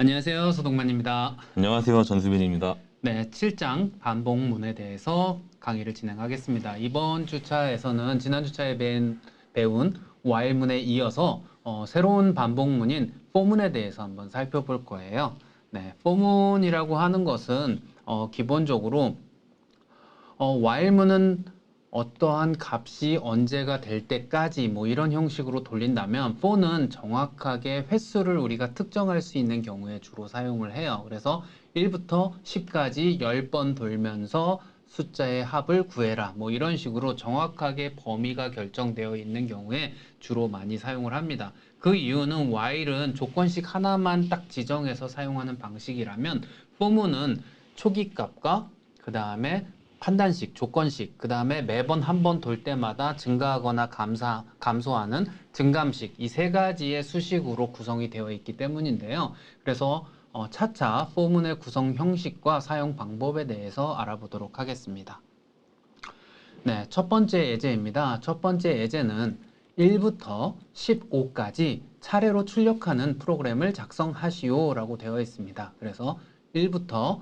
안녕하세요. 소동만입니다. 안녕하세요. 전수빈입니다. 네, 7장 반복문에 대해서 강의를 진행하겠습니다. 이번 주차에서는 지난 주차에 배운 while문에 이어서 새로운 반복문인 for문에 대해서 한번 살펴볼 거예요. 네, for문이라고 하는 것은 기본적으로 while문은 어떠한 값이 언제가 될 때까지 뭐 이런 형식으로 돌린다면 for는 정확하게 횟수를 우리가 특정할 수 있는 경우에 주로 사용을 해요. 그래서 1부터 10까지 10번 돌면서 숫자의 합을 구해라 뭐 이런 식으로 정확하게 범위가 결정되어 있는 경우에 주로 많이 사용을 합니다. 그 이유는 while은 조건식 하나만 딱 지정해서 사용하는 방식이라면 for문은 초기 값과 그 다음에 판단식, 조건식, 그 다음에 매번 한 번 돌 때마다 증가하거나 감소하는 증감식 이 세 가지의 수식으로 구성이 되어 있기 때문인데요. 그래서 차차 포문의 구성 형식과 사용 방법에 대해서 알아보도록 하겠습니다. 네, 첫 번째 예제입니다. 첫 번째 예제는 1부터 15까지 차례로 출력하는 프로그램을 작성하시오 라고 되어 있습니다. 그래서 1부터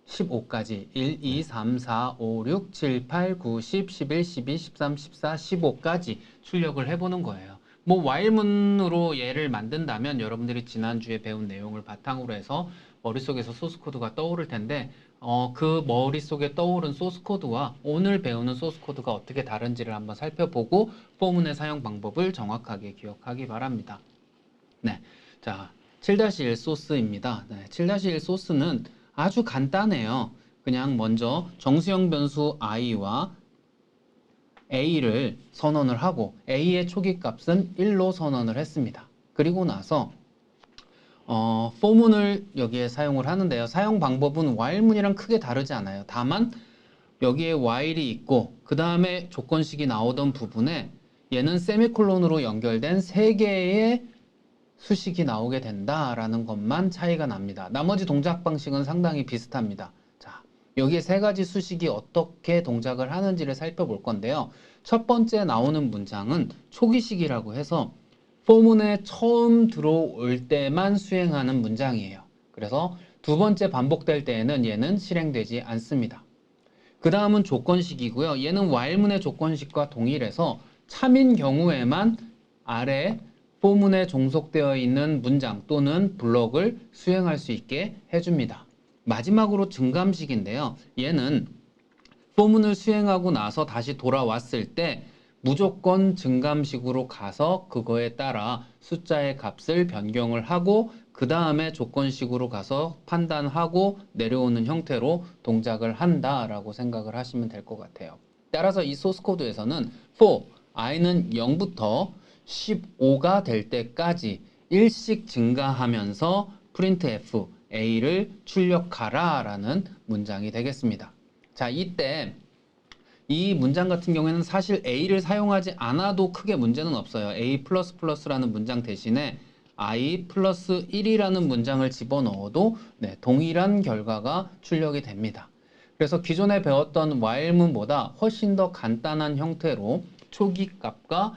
15까지 1, 2, 3, 4, 5, 6, 7, 8, 9, 10, 11, 12, 13, 14, 15까지 출력을 해보는 거예요. 뭐 while문으로 얘를 만든다면 여러분들이 지난주에 배운 내용을 바탕으로 해서 머릿속에서 소스코드가 떠오를 텐데 그 머릿속에 떠오른 소스코드와 오늘 배우는 소스코드가 어떻게 다른지를 한번 살펴보고 포문의 사용 방법을 정확하게 기억하기 바랍니다. 네, 자 7-1 소스입니다. 네, 7-1 소스는 아주 간단해요. 그냥 먼저 정수형 변수 i와 a를 선언을 하고 a의 초기 값은 1로 선언을 했습니다. 그리고 나서 for문을 여기에 사용을 하는데요. 사용 방법은 while문이랑 크게 다르지 않아요. 다만 여기에 while이 있고 그 다음에 조건식이 나오던 부분에 얘는 세미콜론으로 연결된 3개의 수식이 나오게 된다라는 것만 차이가 납니다. 나머지 동작 방식은 상당히 비슷합니다. 자, 여기에 3가지 수식이 어떻게 동작을 하는지를 살펴볼 건데요. 첫 번째 나오는 문장은 초기식이라고 해서 포문에 처음 들어올 때만 수행하는 문장이에요. 그래서 두 번째 반복될 때에는 얘는 실행되지 않습니다. 그 다음은 조건식이고요. 얘는 while문의 조건식과 동일해서 참인 경우에만 아래 포문에 종속되어 있는 문장 또는 블록을 수행할 수 있게 해줍니다. 마지막으로 증감식인데요. 얘는 포문을 수행하고 나서 다시 돌아왔을 때 무조건 증감식으로 가서 그거에 따라 숫자의 값을 변경을 하고 그 다음에 조건식으로 가서 판단하고 내려오는 형태로 동작을 한다라고 생각을 하시면 될 것 같아요. 따라서 이 소스 코드에서는 for i는 0부터 15가 될 때까지 1씩 증가하면서 printf a를 출력하라 라는 문장이 되겠습니다. 자, 이때 이 문장 같은 경우에는 사실 a를 사용하지 않아도 크게 문제는 없어요. a++라는 문장 대신에 i 플러스 1이라는 문장을 집어넣어도 동일한 결과가 출력이 됩니다. 그래서 기존에 배웠던 while문보다 훨씬 더 간단한 형태로 초기 값과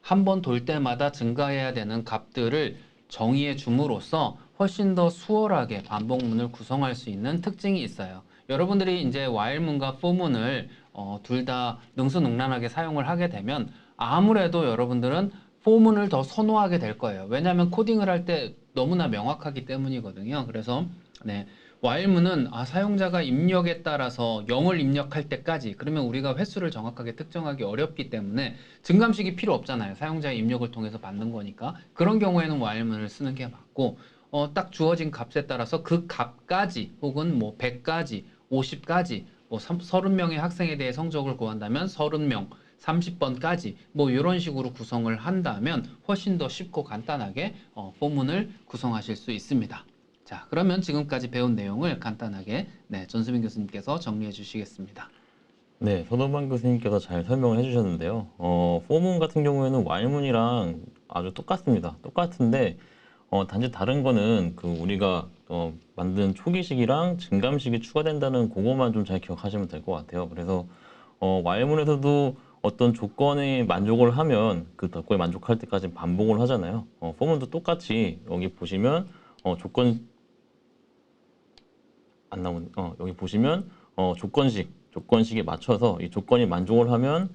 한 번 돌 때마다 증가해야 되는 값들을 정의해 줌으로써 훨씬 더 수월하게 반복문을 구성할 수 있는 특징이 있어요. 여러분들이 이제 while문과 for문을 둘 다 능수능란하게 사용을 하게 되면 아무래도 여러분들은 for문을 더 선호하게 될 거예요. 왜냐하면 코딩을 할 때 너무나 명확하기 때문이거든요. 그래서 while문은 사용자가 입력에 따라서 0을 입력할 때까지 그러면 우리가 횟수를 정확하게 특정하기 어렵기 때문에 증감식이 필요 없잖아요. 사용자의 입력을 통해서 받는 거니까. 그런 경우에는 while문을 쓰는 게 맞고 딱 주어진 값에 따라서 그 값까지 혹은 뭐 100까지 50까지 뭐 30명의 학생에 대해 성적을 구한다면 30명 30번까지 뭐 이런 식으로 구성을 한다면 훨씬 더 쉽고 간단하게 포문을 구성하실 수 있습니다. 자, 그러면 지금까지 배운 내용을 간단하게 전수빈 교수님께서 정리해 주시겠습니다. 네, 손호만 교수님께서 잘 설명을 해주셨는데요. 포문 같은 경우에는 while문이랑 아주 똑같습니다. 똑같은데 단지 다른 거는 그 우리가 만든 초기식이랑 증감식이 추가된다는 그것만 좀 잘 기억하시면 될 것 같아요. 그래서 while문에서도 어떤 조건에 만족을 하면 그 조건에 만족할 때까지 반복을 하잖아요. 포문도 똑같이 여기 보시면 조건 안 나오는 여기 보시면 조건식에 맞춰서 이 조건이 만족을 하면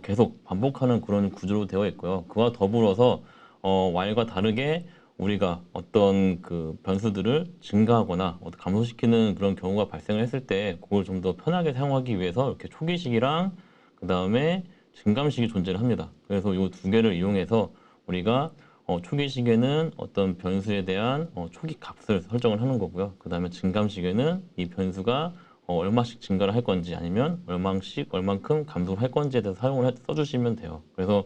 계속 반복하는 그런 구조로 되어 있고요. 그와 더불어서 while과 다르게 우리가 어떤 그 변수들을 증가하거나 감소시키는 그런 경우가 발생을 했을 때 그걸 좀 더 편하게 사용하기 위해서 이렇게 초기식이랑 그 다음에 증감식이 존재를 합니다. 그래서 이 두 개를 이용해서 우리가 초기식에는 어떤 변수에 대한 초기 값을 설정을 하는 거고요. 그 다음에 증감식에는 이 변수가 얼마씩 증가를 할 건지 아니면 얼만큼 감소를 할 건지에 대해서 써주시면 돼요. 그래서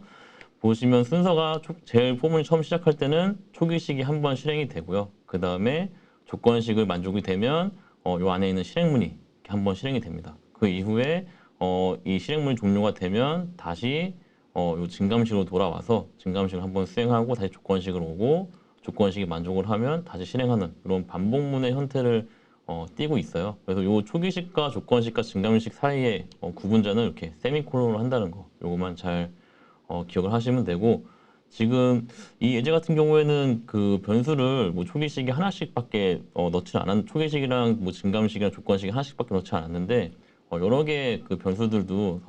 보시면 순서가 제일 포문이 처음 시작할 때는 초기식이 한번 실행이 되고요. 그 다음에 조건식을 만족이 되면 이 안에 있는 실행문이 한번 실행이 됩니다. 그 이후에 이 실행문이 종료가 되면 다시 이 증감식으로 돌아와서 증감식을 한번 수행하고 다시 조건식으로 오고 조건식이 만족을 하면 다시 실행하는 이런 반복문의 형태를 띄고 있어요. 그래서 이 초기식과 조건식과 증감식 사이에 구분자는 이렇게 세미콜론으로 한다는 거, 요거만 잘 기억을 하시면 되고, 지금 이 예제 같은 경우에는 그 변수를 뭐 초기식이 하나씩밖에 넣지 않았, 초기식이랑 뭐 증감식이랑 조건식이 하나씩밖에 넣지 않았는데 여러 개의 그 변수들도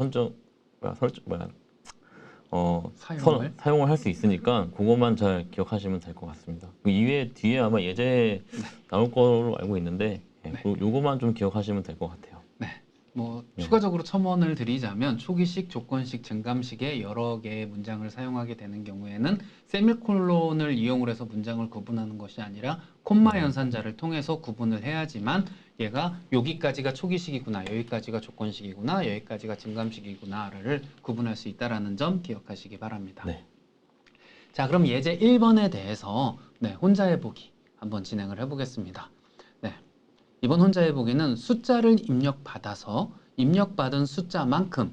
사용을 할 수 있으니까 그것만 잘 기억하시면 될 것 같습니다. 그 이외에 뒤에 아마 예제 나올 걸로 알고 있는데 요거만 좀 기억하시면 될 것 같아요. 네. 뭐 추가적으로 첨언을 드리자면 초기식, 조건식, 증감식의 여러 개의 문장을 사용하게 되는 경우에는 세미콜론을 이용을 해서 문장을 구분하는 것이 아니라 콤마 연산자를 통해서 구분을 해야지만 얘가 여기까지가 초기식이구나, 여기까지가 조건식이구나, 여기까지가 증감식이구나를 구분할 수 있다는 점 기억하시기 바랍니다. 네. 자, 그럼 예제 1번에 대해서 혼자 해보기 한번 진행을 해보겠습니다. 이번 혼자 해보기는 숫자를 입력받아서 입력받은 숫자만큼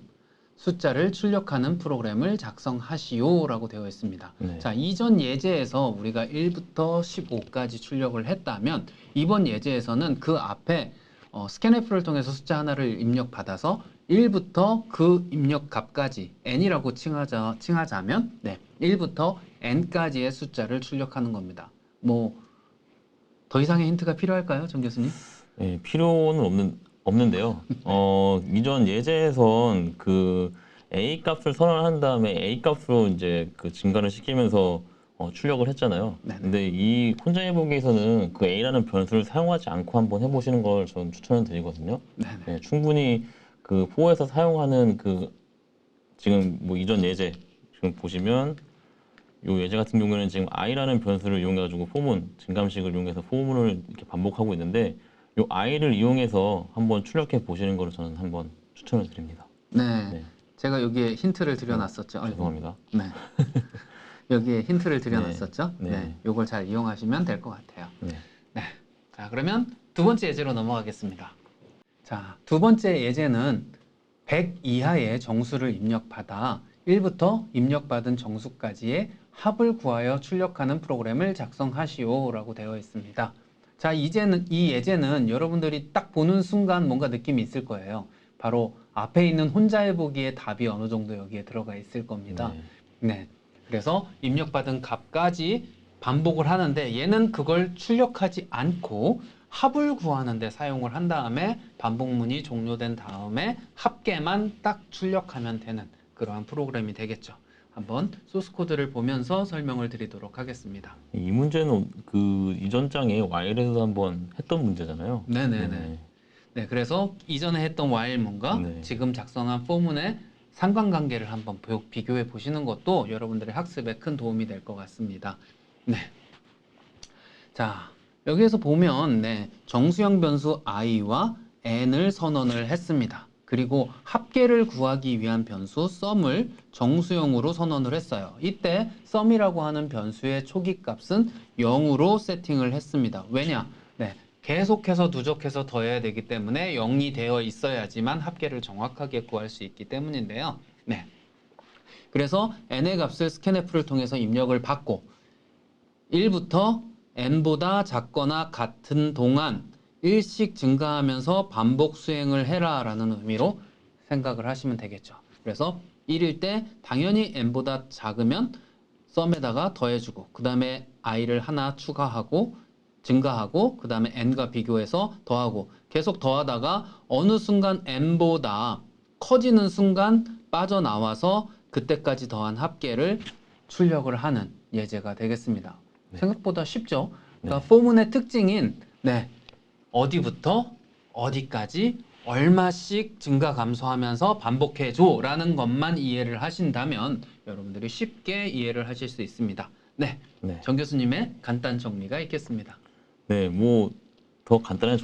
숫자를 출력하는 프로그램을 작성하시오 라고 되어 있습니다. 네. 자, 이전 예제에서 우리가 1부터 15까지 출력을 했다면 이번 예제에서는 그 앞에 스캔F를 통해서 숫자 하나를 입력받아서 1부터 그 입력 값까지 n이라고 칭하자면 1부터 n까지의 숫자를 출력하는 겁니다. 뭐 더 이상의 힌트가 필요할까요, 정 교수님? 네, 필요는 없는데요. 이전 예제에선 그 A 값을 선언한 다음에 A 값으로 이제 그 증가를 시키면서 출력을 했잖아요. 네네. 근데 이 혼자 해보기에서는 그 A라는 변수를 사용하지 않고 한번 해보시는 걸 저는 추천을 드리거든요. 네네. 네, 충분히 그 포에서 사용하는 그 지금 뭐 이전 예제 지금 보시면 이 예제 같은 경우에는 지금 i라는 변수를 이용해가지고 증감식을 이용해서 포문을 이렇게 반복하고 있는데 이 i를 이용해서 한번 출력해 보시는 걸 저는 한번 추천을 드립니다. 네. 네. 제가 여기에 힌트를 드려놨었죠. 아이고. 죄송합니다. 네. 여기에 힌트를 드려놨었죠. 네. 네. 요걸 잘 이용하시면 될 것 같아요. 네. 네. 자, 그러면 두 번째 예제로 넘어가겠습니다. 자, 두 번째 예제는 100 이하의 정수를 입력받아 1부터 입력받은 정수까지의 합을 구하여 출력하는 프로그램을 작성하시오 라고 되어 있습니다. 자, 이 예제는 여러분들이 딱 보는 순간 뭔가 느낌이 있을 거예요. 바로 앞에 있는 혼자 해보기의 답이 어느 정도 여기에 들어가 있을 겁니다. 네. 그래서 입력받은 값까지 반복을 하는데 얘는 그걸 출력하지 않고 합을 구하는 데 사용을 한 다음에 반복문이 종료된 다음에 합계만 딱 출력하면 되는 그러한 프로그램이 되겠죠. 한번 소스 코드를 보면서 설명을 드리도록 하겠습니다. 이 문제는 그 이전 장에 while에서 한번 했던 문제잖아요. 네네네. 네, 그래서 이전에 했던 while문과 지금 작성한 for문의 상관관계를 한번 비교해 보시는 것도 여러분들의 학습에 큰 도움이 될 것 같습니다. 네. 자, 여기에서 보면 정수형 변수 i와 n을 선언을 했습니다. 그리고 합계를 구하기 위한 변수 sum을 정수형으로 선언을 했어요. 이때 sum이라고 하는 변수의 초기 값은 0으로 세팅을 했습니다. 왜냐? 계속해서 누적해서 더해야 되기 때문에 0이 되어 있어야지만 합계를 정확하게 구할 수 있기 때문인데요. 그래서 n의 값을 scanf를 통해서 입력을 받고 1부터 n보다 작거나 같은 동안 일씩 증가하면서 반복 수행을 해라 라는 의미로 생각을 하시면 되겠죠. 그래서 1일 때 당연히 n보다 작으면 sum에다가 더해주고 그 다음에 i를 하나 추가하고 증가하고 그 다음에 n과 비교해서 더하고 계속 더하다가 어느 순간 n보다 커지는 순간 빠져나와서 그때까지 더한 합계를 출력을 하는 예제가 되겠습니다. 네. 생각보다 쉽죠? 그러니까 네. 포문의 특징인 어디부터 어디까지 얼마씩 증가 감소하면서 반복해줘 라는 것만 이해를 하신다면 여러분들이 쉽게 이해를 하실 수 있습니다. 네, 네. 정 교수님의 간단 정리가 있겠습니다. 네, 뭐 더 간단하게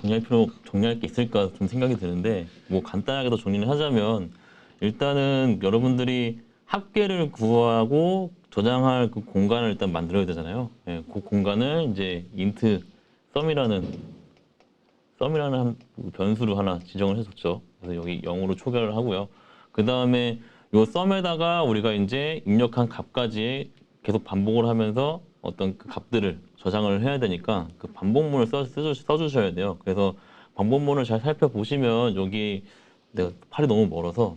정리할 게 있을까 좀 생각이 드는데 뭐 간단하게 더 정리를 하자면 일단은 여러분들이 합계를 구하고 저장할 그 공간을 일단 만들어야 되잖아요. 예, 그 공간을 이제 int 썸이라는 한 변수로 하나 지정을 해줬죠. 그래서 여기 0으로 초기화를 하고요. 그 다음에 요 썸에다가 우리가 이제 입력한 값까지 계속 반복을 하면서 어떤 그 값들을 저장을 해야 되니까 그 반복문을 써주셔야 돼요. 그래서 반복문을 잘 살펴보시면 여기 내가 팔이 너무 멀어서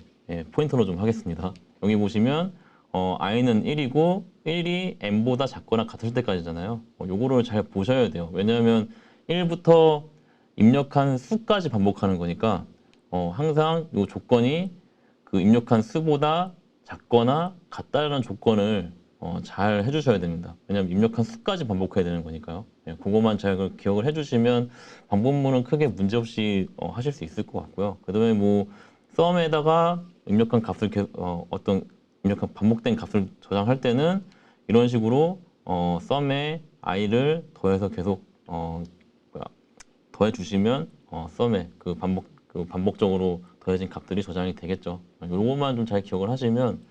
포인터로 좀 하겠습니다. 여기 보시면 i는 1이고 1이 n보다 작거나 같을 때까지잖아요. 요거를 잘 보셔야 돼요. 왜냐하면 1부터 입력한 수까지 반복하는 거니까 항상 이 조건이 그 입력한 수보다 작거나 같다라는 조건을 잘 해주셔야 됩니다. 왜냐하면 입력한 수까지 반복해야 되는 거니까요. 그거만 잘 기억을 해주시면 반복문은 크게 문제없이 하실 수 있을 것 같고요. 그다음에 뭐 썸에다가 입력한 값을 어떤 입력한 반복된 값을 저장할 때는 이런 식으로 썸에 i를 더해서 계속 더해 주시면 썸에 그 반복적으로 더해진 값들이 저장이 되겠죠. 요것만 좀 잘 기억을 하시면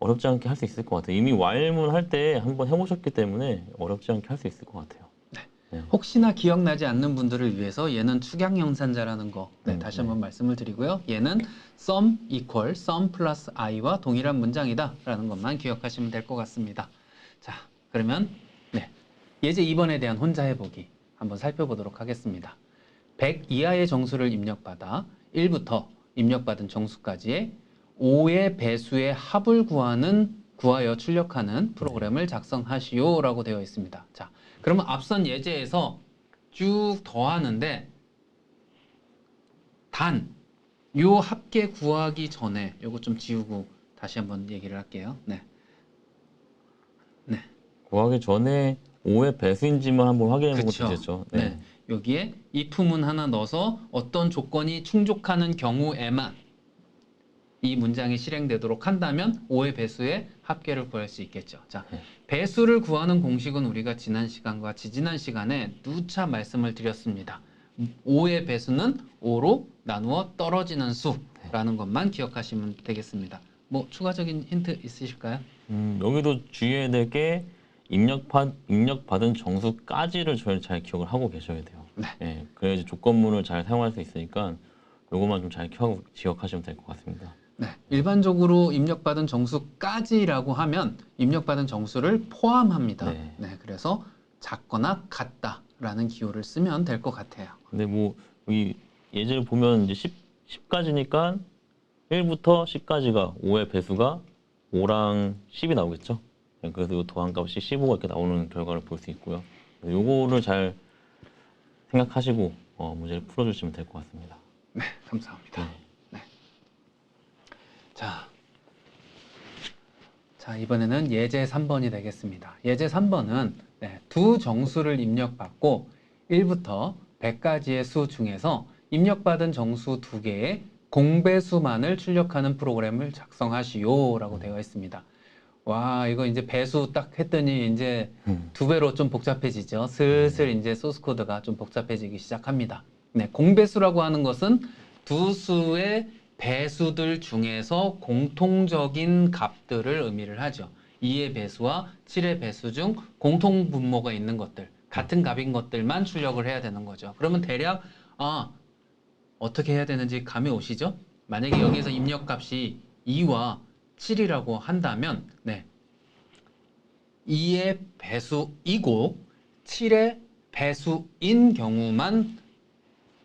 어렵지 않게 할 수 있을 것 같아요. 이미 while문 할 때 한번 해보셨기 때문에 어렵지 않게 할 수 있을 것 같아요. 네. 혹시나 기억나지 않는 분들을 위해서 얘는 축약연산자라는 거 다시 한번 말씀을 드리고요. 얘는 sum equal sum 플러스 i와 동일한 문장이다 라는 것만 기억하시면 될 것 같습니다. 자, 그러면 예제 2번에 대한 혼자 해보기 한번 살펴보도록 하겠습니다. 100 이하의 정수를 입력받아 1부터 입력받은 정수까지의 5의 배수의 합을 구하여 출력하는 프로그램을 작성하시오 라고 되어 있습니다. 자, 그러면 앞선 예제에서 쭉 더하는데 요 합계 구하기 전에 요거 좀 지우고 다시 한번 얘기를 할게요. 네. 구하기 전에 5의 배수인지만 한번 확인해 보고 그쵸. 되겠죠. 네. 여기에 if문 하나 넣어서 어떤 조건이 충족하는 경우에만 이 문장이 실행되도록 한다면 5의 배수의 합계를 구할 수 있겠죠. 자, 배수를 구하는 공식은 우리가 지난 시간과 지지난 시간에 누차 말씀을 드렸습니다. 5의 배수는 5로 나누어 떨어지는 수라는 것만 기억하시면 되겠습니다. 뭐 추가적인 힌트 있으실까요? 여기도 주의해야 될 게 입력받은 정수까지를 잘 기억을 하고 계셔야 돼요. 네. 그래야지 조건문을 잘 사용할 수 있으니까 요것만 좀 잘 기억하시면 될 것 같습니다. 네, 일반적으로 입력받은 정수까지라고 하면 입력받은 정수를 포함합니다. 네. 그래서 작거나 같다라는 기호를 쓰면 될 것 같아요. 근데 뭐 여기 예제를 보면 이제 10까지니까 1부터 10까지가 5의 배수가 5랑 10이 나오겠죠. 그래서 요 더한 값이 15가 이렇게 나오는 결과를 볼 수 있고요. 요거를 잘 생각하시고 문제를 풀어주시면 될 것 같습니다. 네, 감사합니다. 네. 자, 이번에는 예제 3번이 되겠습니다. 예제 3번은 두 정수를 입력받고 1부터 100까지의 수 중에서 입력받은 정수 두 개의 공배수만을 출력하는 프로그램을 작성하시오 라고 되어 있습니다. 와, 이거 이제 배수 딱 했더니 이제 두 배로 좀 복잡해지죠. 슬슬 이제 소스 코드가 좀 복잡해지기 시작합니다. 공배수라고 하는 것은 두 수의 배수들 중에서 공통적인 값들을 의미를 하죠. 2의 배수와 7의 배수 중 공통 분모가 있는 것들, 같은 값인 것들만 출력을 해야 되는 거죠. 그러면 대략 어떻게 해야 되는지 감이 오시죠? 만약에 여기에서 입력값이 2와 7이라고 한다면 2의 배수이고 7의 배수인 경우만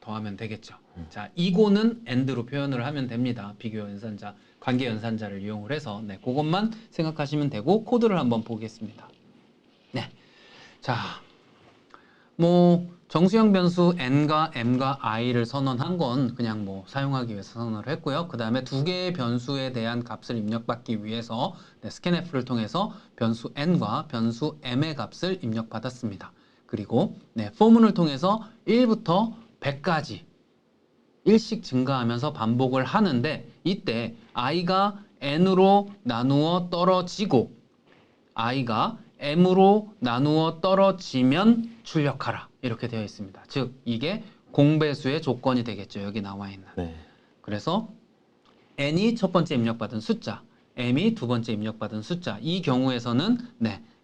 더하면 되겠죠. 자, 이고는 AND로 표현을 하면 됩니다. 비교 연산자, 관계 연산자를 이용을 해서 그것만 생각하시면 되고 코드를 한번 보겠습니다. 자, 뭐 정수형 변수 n과 m과 i를 선언한 건 그냥 뭐 사용하기 위해서 선언을 했고요. 그 다음에 두 개의 변수에 대한 값을 입력받기 위해서 scanf를 통해서 변수 n과 변수 m의 값을 입력받았습니다. 그리고 for문을 통해서 1부터 100까지 1씩 증가하면서 반복을 하는데 이때 i가 n으로 나누어 떨어지고 i가 m으로 나누어 떨어지면 출력하라 이렇게 되어 있습니다. 즉 이게 공배수의 조건이 되겠죠. 여기 나와 있는. 네. 그래서 n이 첫 번째 입력받은 숫자, m이 두 번째 입력받은 숫자. 이 경우에서는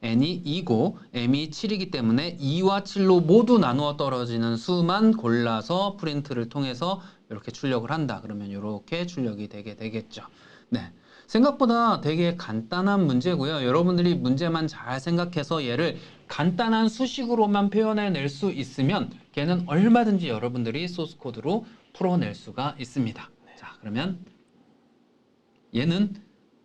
n이 2고 m이 7이기 때문에 2와 7로 모두 나누어 떨어지는 수만 골라서 프린트를 통해서 이렇게 출력을 한다. 그러면 이렇게 출력이 되게 되겠죠. 네. 생각보다 되게 간단한 문제고요. 여러분들이 문제만 잘 생각해서 얘를 간단한 수식으로만 표현해낼 수 있으면 걔는 얼마든지 여러분들이 소스 코드로 풀어낼 수가 있습니다. 자, 그러면 얘는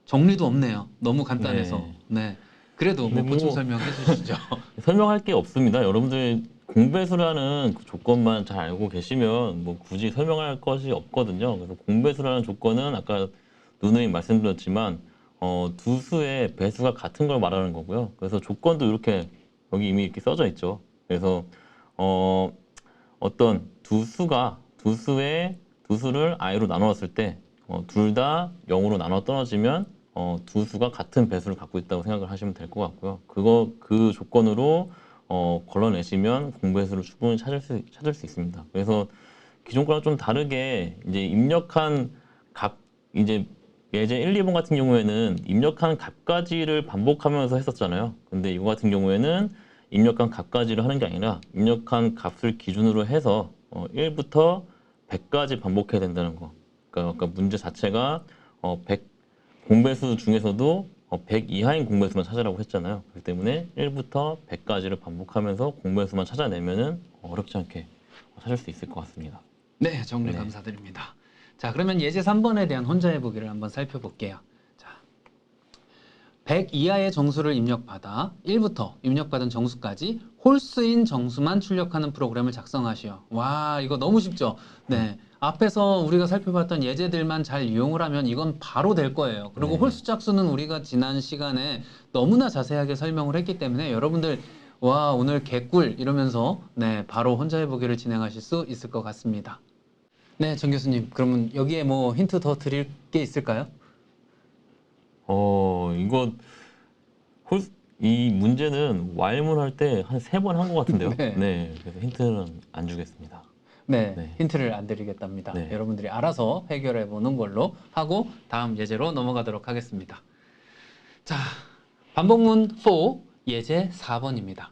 정리도 없네요. 너무 간단해서. 네. 그래도 뭐 보충 설명해 주시죠. 설명할 게 없습니다. 여러분들 공배수라는 그 조건만 잘 알고 계시면 뭐 굳이 설명할 것이 없거든요. 그래서 공배수라는 조건은 아까 누누이 말씀드렸지만 두 수의 배수가 같은 걸 말하는 거고요. 그래서 조건도 이렇게 여기 이미 이렇게 써져 있죠. 그래서 어떤 두 수를 i로 나누었을 때 둘 다 0으로 나눠 떨어지면 두 수가 같은 배수를 갖고 있다고 생각을 하시면 될 것 같고요. 그 조건으로 걸러내시면 공배수를 충분히 찾을 수 있습니다. 그래서 기존 거랑 좀 다르게 이제 입력한 값, 이제 예제 1, 2번 같은 경우에는 입력한 값까지를 반복하면서 했었잖아요. 근데 이거 같은 경우에는 입력한 값까지를 하는 게 아니라 입력한 값을 기준으로 해서 1부터 100까지 반복해야 된다는 거. 그러니까 문제 자체가 100 공배수 중에서도 100 이하인 공배수만 찾으라고 했잖아요. 그렇기 때문에 1부터 100까지를 반복하면서 공배수만 찾아내면은 어렵지 않게 찾을 수 있을 것 같습니다. 네, 정리 감사드립니다. 자, 그러면 예제 3번에 대한 혼자해 보기를 한번 살펴볼게요. 자, 100 이하의 정수를 입력받아 1부터 입력받은 정수까지 홀수인 정수만 출력하는 프로그램을 작성하시오. 와, 이거 너무 쉽죠? 네. 앞에서 우리가 살펴봤던 예제들만 잘 이용을 하면 이건 바로 될 거예요. 그리고 네. 홀수 짝수는 우리가 지난 시간에 너무나 자세하게 설명을 했기 때문에 여러분들 와, 오늘 개꿀 이러면서 바로 혼자해 보기를 진행하실 수 있을 것 같습니다. 네, 정 교수님. 그러면 여기에 뭐 힌트 더 드릴 게 있을까요? 이거 이 문제는 Y문 할 때 한 3번 한 것 같은데요. 네. 그래서 힌트는 안 주겠습니다. 네, 네. 힌트를 안 드리겠답니다. 네. 여러분들이 알아서 해결해 보는 걸로 하고 다음 예제로 넘어가도록 하겠습니다. 자, 반복문 4 예제 4번입니다.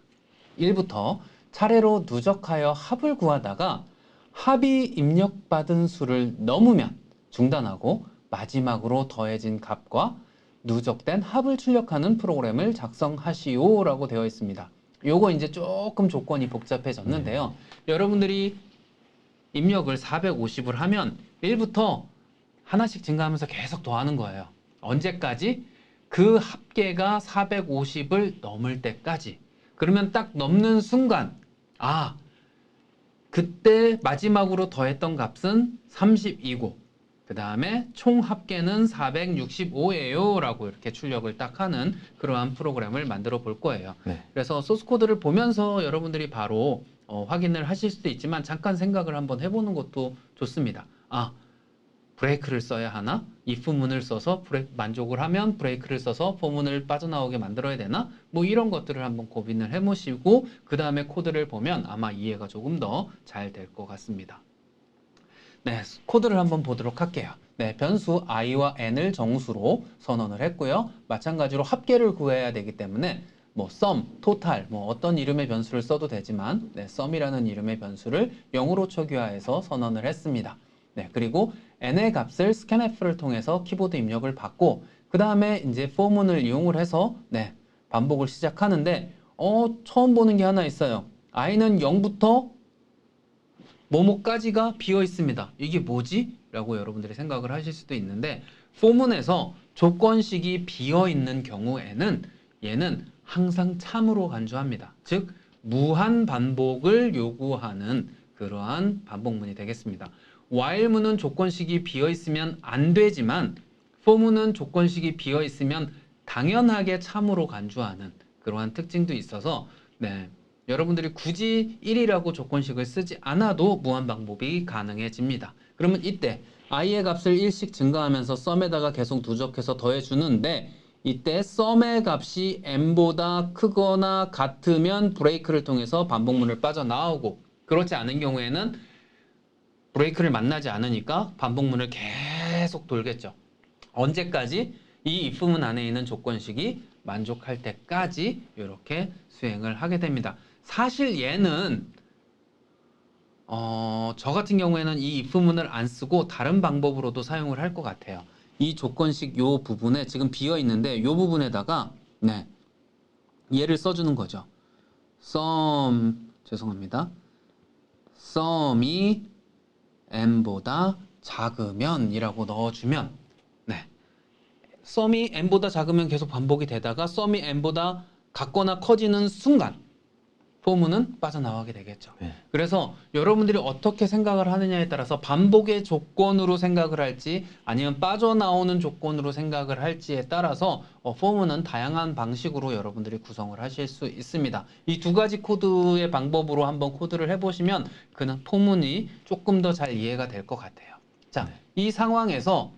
1부터 차례로 누적하여 합을 구하다가 합이 입력받은 수를 넘으면 중단하고 마지막으로 더해진 값과 누적된 합을 출력하는 프로그램을 작성하시오라고 되어 있습니다. 요거 이제 조금 조건이 복잡해졌는데요. 여러분들이 입력을 450을 하면 1부터 하나씩 증가하면서 계속 더하는 거예요. 언제까지? 그 합계가 450을 넘을 때까지. 그러면 딱 넘는 순간, 아, 그때 마지막으로 더했던 값은 32고, 그 다음에 총 합계는 465예요 라고 이렇게 출력을 딱 하는 그러한 프로그램을 만들어 볼 거예요. 네. 그래서 소스 코드를 보면서 여러분들이 바로 확인을 하실 수도 있지만 잠깐 생각을 한번 해보는 것도 좋습니다. 아, 브레이크를 써야 하나? if문을 써서 만족을 하면 브레이크를 써서 for문을 빠져나오게 만들어야 되나? 뭐 이런 것들을 한번 고민을 해보시고 그 다음에 코드를 보면 아마 이해가 조금 더 잘 될 것 같습니다. 네, 코드를 한번 보도록 할게요. 네, 변수 i와 n을 정수로 선언을 했고요. 마찬가지로 합계를 구해야 되기 때문에 뭐 sum, total, 뭐 어떤 이름의 변수를 써도 되지만 sum이라는 이름의 변수를 0으로 초기화해서 선언을 했습니다. 네, 그리고 n의 값을 scanf를 통해서 키보드 입력을 받고 그 다음에 이제 for문을 이용을 해서 반복을 시작하는데 처음 보는 게 하나 있어요. i는 0부터 뭐뭐까지가 비어 있습니다. 이게 뭐지? 라고 여러분들이 생각을 하실 수도 있는데 for문에서 조건식이 비어 있는 경우에는 얘는 항상 참으로 간주합니다. 즉 무한 반복을 요구하는 그러한 반복문이 되겠습니다. while문은 조건식이 비어 있으면 안 되지만 for문은 조건식이 비어 있으면 당연하게 참으로 간주하는 그러한 특징도 있어서 네, 여러분들이 굳이 1이라고 조건식을 쓰지 않아도 무한 반복이 가능해집니다. 그러면 이때 i의 값을 1씩 증가하면서 썸에다가 계속 누적해서 더해주는데 이때 썸의 값이 n보다 크거나 같으면 브레이크를 통해서 반복문을 빠져나오고 그렇지 않은 경우에는 브레이크를 만나지 않으니까 반복문을 계속 돌겠죠. 언제까지? 이 if문 안에 있는 조건식이 만족할 때까지 이렇게 수행을 하게 됩니다. 사실 얘는 저 같은 경우에는 이 if문을 안 쓰고 다른 방법으로도 사용을 할 것 같아요. 이 조건식 요 부분에 지금 비어 있는데 요 부분에다가 네, 얘를 써주는 거죠. 죄송합니다. 썸이 n보다 작으면 이라고 넣어주면 네, 썸이 n보다 작으면 계속 반복이 되다가 썸이 n보다 같거나 커지는 순간 포문은 빠져나가게 되겠죠. 네. 그래서 여러분들이 어떻게 생각을 하느냐에 따라서 반복의 조건으로 생각을 할지 아니면 빠져나오는 조건으로 생각을 할지에 따라서 포문은 다양한 방식으로 여러분들이 구성을 하실 수 있습니다. 이 두 가지 코드의 방법으로 한번 코드를 해보시면 그는 포문이 조금 더 잘 이해가 될 것 같아요. 자, 이 상황에서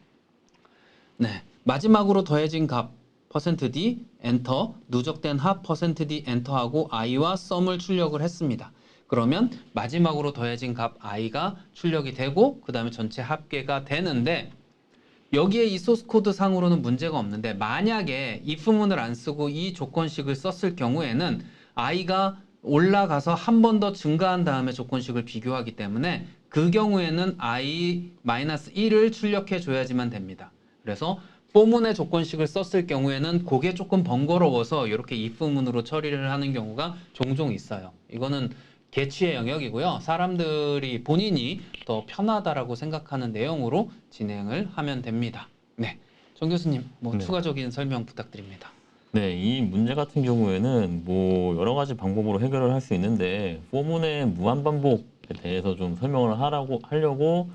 네, 마지막으로 더해진 값 %d 엔터 누적된 합 %d 엔터하고 i와 썸을 출력을 했습니다. 그러면 마지막으로 더해진 값 i가 출력이 되고 그 다음에 전체 합계가 되는데 여기에 이 소스 코드 상으로는 문제가 없는데 만약에 if문을 안 쓰고 이 조건식을 썼을 경우에는 i가 올라가서 한 번 더 증가한 다음에 조건식을 비교하기 때문에 그 경우에는 i-1을 출력해 줘야지만 됩니다. 그래서 포문의 조건식을 썼을 경우에는 그게 조금 번거로워서 이렇게 if문으로 처리를 하는 경우가 종종 있어요. 이거는 개취의 영역이고요. 사람들이 본인이 더 편하다라고 생각하는 내용으로 진행을 하면 됩니다. 네, 정 교수님, 네. 추가적인 설명 부탁드립니다. 네, 이 문제 같은 경우에는 뭐 여러 가지 방법으로 해결을 할 수 있는데 포문의 무한 반복에 대해서 좀 설명을 하려고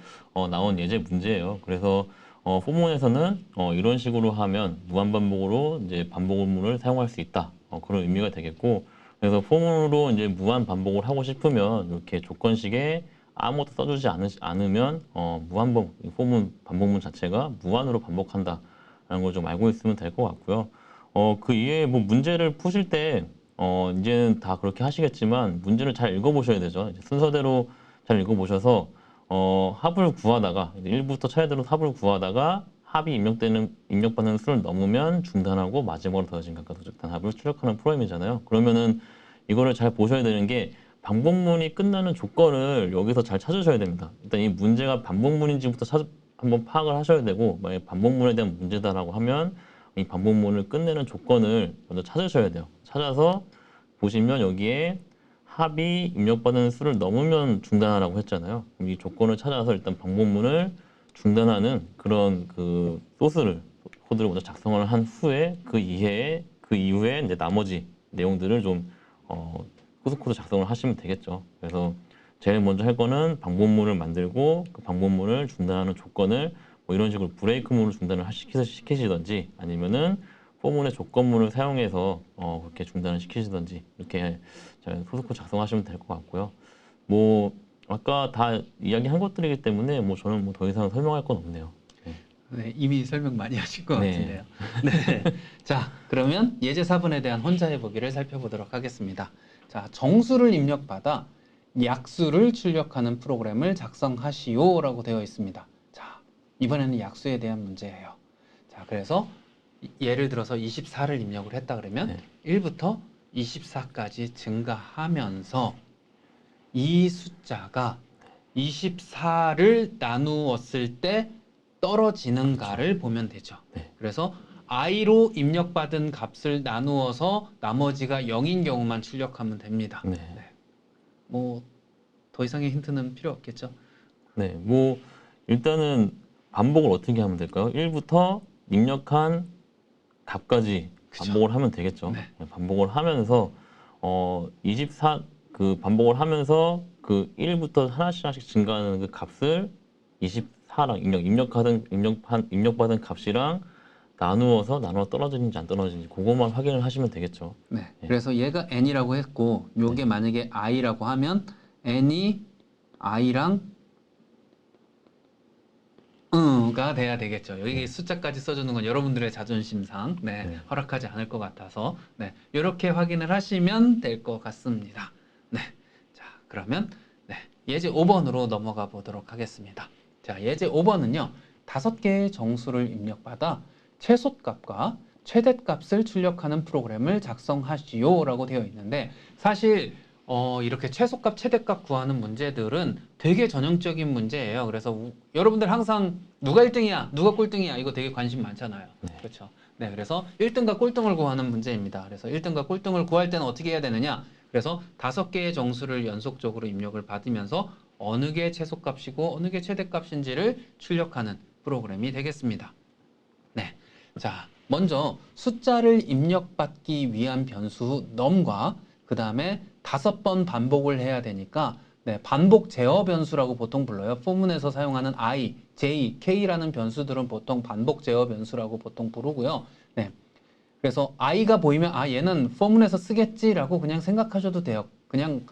나온 예제 문제예요. 그래서 포문에서는 이런 식으로 하면 무한 반복으로 이제 반복문을 사용할 수 있다. 그런 의미가 되겠고, 그래서 포문으로 이제 무한 반복을 하고 싶으면 이렇게 조건식에 아무것도 써주지 않으면 무한 포문 반복문 자체가 무한으로 반복한다라는 걸 좀 알고 있으면 될 것 같고요. 그 이외에 뭐 문제를 푸실 때, 이제는 다 그렇게 하시겠지만, 문제를 잘 읽어보셔야 되죠. 이제 순서대로 잘 읽어보셔서, 합을 구하다가, 1부터 차례대로 합을 구하다가, 합이 입력받는 수를 넘으면 중단하고 마지막으로 더해진 값과 누적된 합을 출력하는 프로그램이잖아요. 그러면은 이거를 잘 보셔야 되는 게, 반복문이 끝나는 조건을 여기서 잘 찾으셔야 됩니다. 일단 이 문제가 반복문인지부터 한번 파악을 하셔야 되고, 만약에 반복문에 대한 문제다라고 하면, 이 반복문을 끝내는 조건을 먼저 찾으셔야 돼요. 찾아서 보시면 여기에 합이 입력받은 수를 넘으면 중단하라고 했잖아요. 그럼 이 조건을 찾아서 일단 반복문을 중단하는 그런 그 코드를 먼저 작성을 한 후에 그 이후에 이제 나머지 내용들을 좀 소스 코드 작성을 하시면 되겠죠. 그래서 제일 먼저 할 거는 반복문을 만들고 그 반복문을 중단하는 조건을 뭐 이런 식으로 브레이크문을 중단을 시키시던지 아니면은 포문의 조건문을 사용해서 그렇게 중단을 시키시던지 이렇게 소스 코드 작성하시면 될 것 같고요. 뭐 아까 다 이야기한 것들이기 때문에 뭐 저는 뭐 더 이상 설명할 건 없네요. 네. 네, 이미 설명 많이 하신 것 네. 같은데요. 네. 자, 그러면 예제 4분에 대한 혼자 해보기를 살펴보도록 하겠습니다. 자, 정수를 입력받아 약수를 출력하는 프로그램을 작성하시오라고 되어 있습니다. 자, 이번에는 약수에 대한 문제예요. 자, 그래서 예를 들어서 24를 입력을 했다 그러면 네. 1부터 24까지 증가하면서 이 숫자가 24를 나누었을 때 떨어지는가를 보면 되죠. 네. 그래서 i로 입력받은 값을 나누어서 나머지가 0인 경우만 출력하면 됩니다. 네. 네. 뭐 더 이상의 힌트는 필요 없겠죠. 네, 뭐 일단은 반복을 어떻게 하면 될까요? 1부터 입력한 값까지 그쵸. 반복을 하면 되겠죠. 네. 반복을 하면서 24 그 반복을 하면서 그 1부터 하나씩 증가하는 그 값을 24랑 입력받은 값이랑 나누어 떨어지는지 안 떨어지는지 그것만 확인을 하시면 되겠죠. 네. 예. 그래서 얘가 n이라고 했고 요게 만약에 i라고 하면 n이 i랑 가 돼야 되겠죠. 여기 숫자까지 써주는 건 여러분들의 자존심상 허락하지 않을 것 같아서 이렇게 확인을 하시면 될 것 같습니다. 네, 자 그러면 예제 5번으로 넘어가 보도록 하겠습니다. 자 예제 5번은요 5개의 정수를 입력받아 최소값과 최대값을 출력하는 프로그램을 작성하시오 라고 되어 있는데 사실 이렇게 최소값, 최대값 구하는 문제들은 되게 전형적인 문제예요. 그래서 여러분들 항상 누가 1등이야, 누가 꼴등이야, 이거 되게 관심 많잖아요. 그렇죠. 네, 그래서 1등과 꼴등을 구하는 문제입니다. 그래서 1등과 꼴등을 구할 때는 어떻게 해야 되느냐? 그래서 5개의 정수를 연속적으로 입력을 받으면서 어느 게 최소값이고 어느 게 최대값인지를 출력하는 프로그램이 되겠습니다. 네. 자, 먼저 숫자를 입력받기 위한 변수 num과 그 다음에 5번 반복을 해야 되니까 반복 제어 변수라고 보통 불러요. 포문에서 사용하는 i, j, k라는 변수들은 보통 반복 제어 변수라고 보통 부르고요. 네. 그래서 i가 보이면 얘는 포문에서 쓰겠지라고 그냥 생각하셔도 돼요. 그냥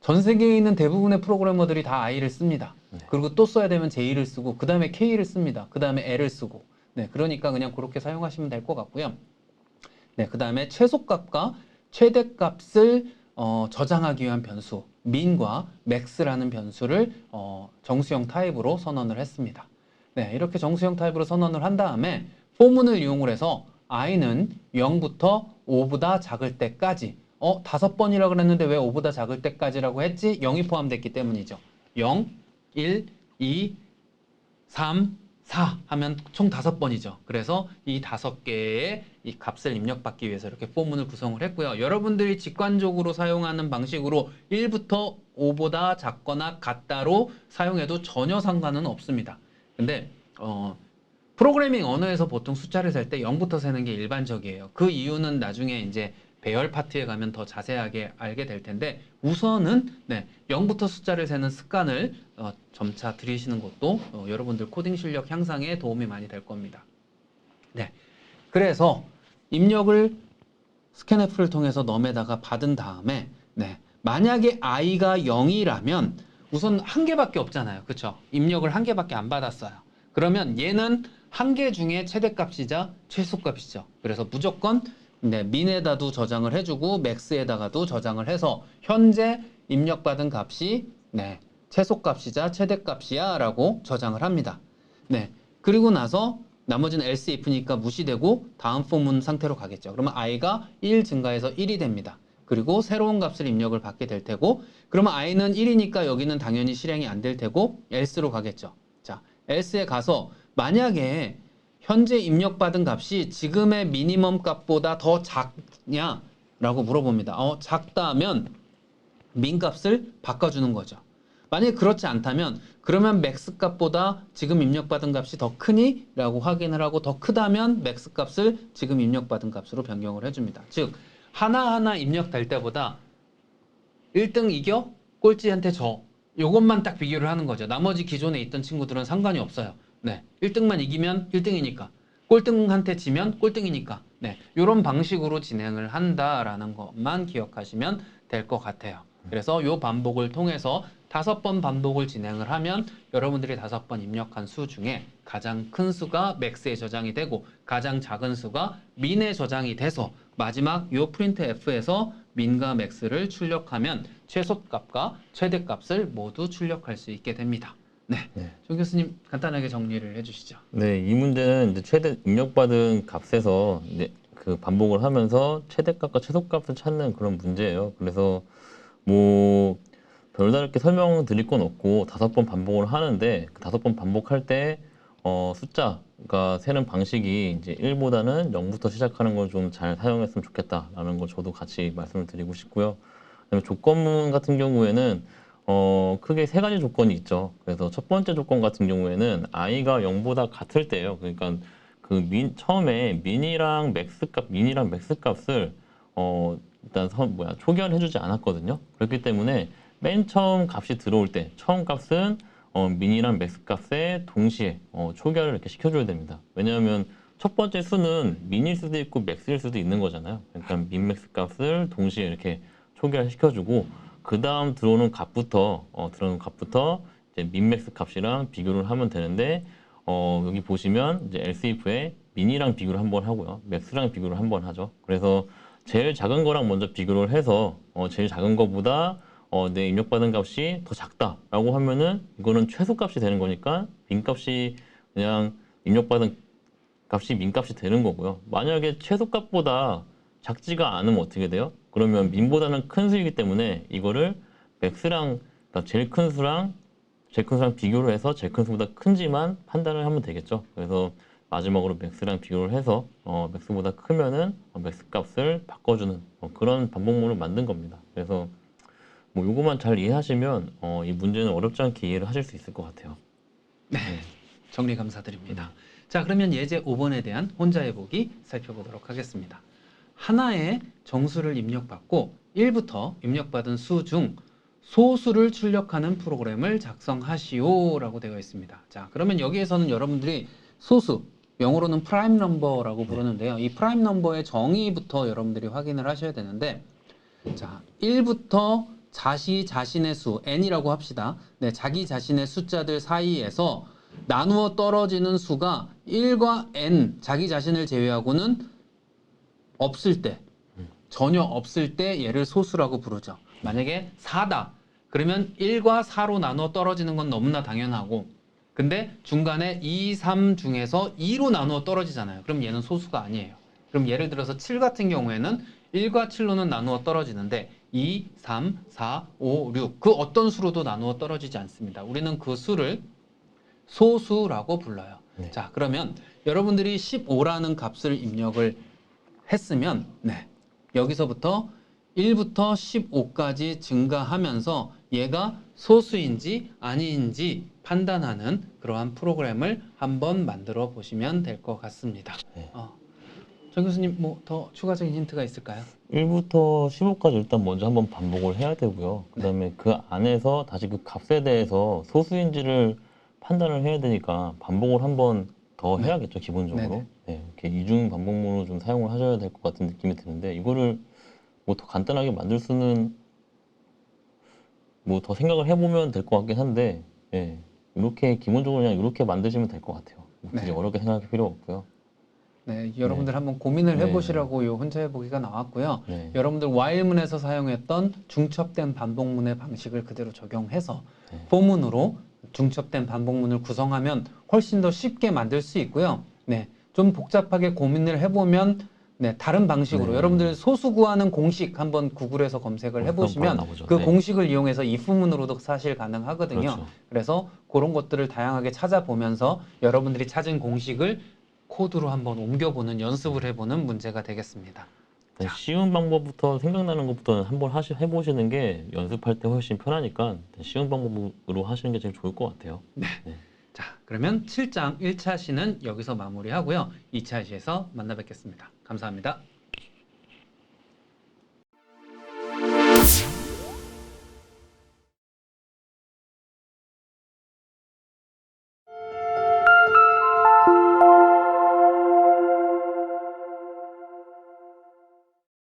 전 세계에 있는 대부분의 프로그래머들이 다 i를 씁니다. 그리고 또 써야 되면 j를 쓰고 그 다음에 k를 씁니다. 그 다음에 l을 쓰고 그러니까 그냥 그렇게 사용하시면 될 것 같고요. 그 다음에 최소값과 최대값을 저장하기 위한 변수 min과 max라는 변수를 정수형 타입으로 선언을 했습니다. 이렇게 정수형 타입으로 선언을 한 다음에 포문을 이용을 해서 i는 0부터 5보다 작을 때까지 5번이라고 그랬는데 왜 5보다 작을 때까지라고 했지? 0이 포함됐기 때문이죠. 0, 1, 2, 3, 4 하면 총 5번이죠. 그래서 이 5개의 이 값을 입력받기 위해서 이렇게 포문을 구성을 했고요. 여러분들이 직관적으로 사용하는 방식으로 1부터 5보다 작거나 같다로 사용해도 전혀 상관은 없습니다. 근데 프로그래밍 언어에서 보통 숫자를 셀 때 0부터 세는 게 일반적이에요. 그 이유는 나중에 이제 배열 파트에 가면 더 자세하게 알게 될 텐데 우선은 0부터 숫자를 세는 습관을 점차 들이시는 것도 여러분들 코딩 실력 향상에 도움이 많이 될 겁니다. 그래서 입력을 스캔F를 통해서 num에다가 받은 다음에 만약에 i가 0이라면 우선 한 개밖에 없잖아요. 그렇죠? 입력을 한 개밖에 안 받았어요. 그러면 얘는 한 개 중에 최대값이자 최소값이죠. 그래서 무조건 min에다도 저장을 해주고 max에다가도 저장을 해서 현재 입력받은 값이 최소값이자 최대값이야 라고 저장을 합니다. 그리고 나서 나머지는 else if니까 무시되고 다음 포문 상태로 가겠죠. 그러면 i가 1 증가해서 1이 됩니다. 그리고 새로운 값을 입력을 받게 될 테고 그러면 i는 1이니까 여기는 당연히 실행이 안 될 테고 else로 가겠죠. 자, else에 가서 만약에 현재 입력받은 값이 지금의 미니멈 값보다 더 작냐? 라고 물어봅니다. 작다면 min 값을 바꿔주는 거죠. 만약에 그렇지 않다면 그러면 max 값보다 지금 입력받은 값이 더 크니? 라고 확인을 하고 더 크다면 max 값을 지금 입력받은 값으로 변경을 해줍니다. 즉 하나하나 입력될 때보다 1등 이겨? 꼴찌한테 져. 요것만 딱 비교를 하는 거죠. 나머지 기존에 있던 친구들은 상관이 없어요. 1등만 이기면 1등이니까. 꼴등한테 지면 꼴등이니까. 이런 방식으로 진행을 한다라는 것만 기억하시면 될 것 같아요. 그래서 이 반복을 통해서 5번 반복을 진행을 하면 여러분들이 5번 입력한 수 중에 가장 큰 수가 max에 저장이 되고 가장 작은 수가 min에 저장이 돼서 마지막 이 printf에서 min과 max를 출력하면 최소값과 최대값을 모두 출력할 수 있게 됩니다. 정 교수님 간단하게 정리를 해주시죠. 이 문제는 이제 최대 입력받은 값에서 이제 그 반복을 하면서 최대값과 최소값을 찾는 그런 문제예요. 그래서 뭐 별다르게 설명드릴 건 없고 5번 반복을 하는데 그 5번 반복할 때 숫자가 세는 방식이 이제 1보다는 0부터 시작하는 걸 좀 잘 사용했으면 좋겠다라는 걸 저도 같이 말씀을 드리고 싶고요. 그다음에 조건문 같은 경우에는 크게 3가지 조건이 있죠. 그래서 첫 번째 조건 같은 경우에는 i가 0보다 같을 때예요. 그러니까 처음에 min이랑 max 값을 일단 초기화해주지 않았거든요. 그렇기 때문에 맨 처음 값이 들어올 때 처음 값은 민이랑 맥스 값에 동시에 초기화를 이렇게 시켜줘야 됩니다. 왜냐하면 첫 번째 수는 민일 수도 있고 맥스일 수도 있는 거잖아요. 그러니까 민, 맥스 값을 동시에 이렇게 초기화 시켜주고 그 다음 들어오는 값부터 이제 민, 맥스 값이랑 비교를 하면 되는데 여기 보시면 이제 else if에 민이랑 비교를 한번 하고요, 맥스랑 비교를 한번 하죠. 그래서 제일 작은 거랑 먼저 비교를 해서 제일 작은 거보다 내 입력받은 값이 더 작다라고 하면은 이거는 최소값이 되는 거니까 민값이 그냥 입력받은 값이 민값이 되는 거고요. 만약에 최소값보다 작지가 않으면 어떻게 돼요? 그러면 민보다는 큰 수이기 때문에 이거를 맥스랑 그러니까 제일 큰 수랑 비교를 해서 제일 큰 수보다 큰지만 판단을 하면 되겠죠. 그래서 마지막으로 맥스랑 비교를 해서 맥스보다 크면은 맥스 값을 바꿔주는 그런 반복문을 만든 겁니다. 그래서 뭐 요거만 잘 이해하시면 이 문제는 어렵지 않게 이해를 하실 수 있을 것 같아요. 네, 정리 감사드립니다. 자, 그러면 예제 5번에 대한 혼자 해보기 살펴보도록 하겠습니다. 하나의 정수를 입력받고 1부터 입력받은 수 중 소수를 출력하는 프로그램을 작성하시오 라고 되어 있습니다. 자, 그러면 여기에서는 여러분들이 소수, 영어로는 프라임 넘버라고 부르는데요. 이 프라임 넘버의 정의부터 여러분들이 확인을 하셔야 되는데, 자, 1부터 자신의 수, n이라고 합시다. 네, 자기 자신의 숫자들 사이에서 나누어 떨어지는 수가 1과 n, 자기 자신을 제외하고는 없을 때, 전혀 없을 때 얘를 소수라고 부르죠. 만약에 4다. 그러면 1과 4로 나누어 떨어지는 건 너무나 당연하고, 근데 중간에 2, 3 중에서 2로 나누어 떨어지잖아요. 그럼 얘는 소수가 아니에요. 그럼 예를 들어서 7 같은 경우에는 1과 7로는 나누어 떨어지는데 2, 3, 4, 5, 6 그 어떤 수로도 나누어 떨어지지 않습니다. 우리는 그 수를 소수라고 불러요. 네. 자, 그러면 여러분들이 15라는 값을 입력을 했으면 여기서부터 1부터 15까지 증가하면서 얘가 소수인지 아닌지 판단하는 그러한 프로그램을 한번 만들어 보시면 될 것 같습니다. 네. 정 교수님 뭐 더 추가적인 힌트가 있을까요? 1부터 15까지 일단 먼저 한번 반복을 해야 되고요. 그 다음에 그 안에서 다시 그 값에 대해서 소수인지를 판단을 해야 되니까 반복을 한번 더 해야겠죠, 기본적으로. 네, 이렇게 이중 반복문으로 좀 사용을 하셔야 될 것 같은 느낌이 드는데, 이거를 뭐 더 간단하게 만들 수는 뭐 더 생각을 해보면 될 것 같긴 한데, 예, 이렇게 기본적으로 그냥 이렇게 만드시면 될 것 같아요. 뭐 굳이 어렵게 생각할 필요 없고요. 네, 여러분들 한번 고민을 해보시라고 이 혼자 해보기가 나왔고요. 네. 여러분들 while문에서 사용했던 중첩된 반복문의 방식을 그대로 적용해서 네. for문으로 중첩된 반복문을 구성하면 훨씬 더 쉽게 만들 수 있고요. 네, 좀 복잡하게 고민을 해보면 다른 방식으로 여러분들 소수 구하는 공식 한번 구글에서 검색을 해보시면 그 공식을 이용해서 if문으로도 사실 가능하거든요. 그렇죠. 그래서 그런 것들을 다양하게 찾아보면서 여러분들이 찾은 공식을 코드로 한번 옮겨보는 연습을 해보는 문제가 되겠습니다. 쉬운 방법부터 생각나는 것부터 한번 해보시는 게 연습할 때 훨씬 편하니까 쉬운 방법으로 하시는 게 제일 좋을 것 같아요. 네. 자, 그러면 7장 1차 시는 여기서 마무리하고요. 2차 시에서 만나 뵙겠습니다. 감사합니다.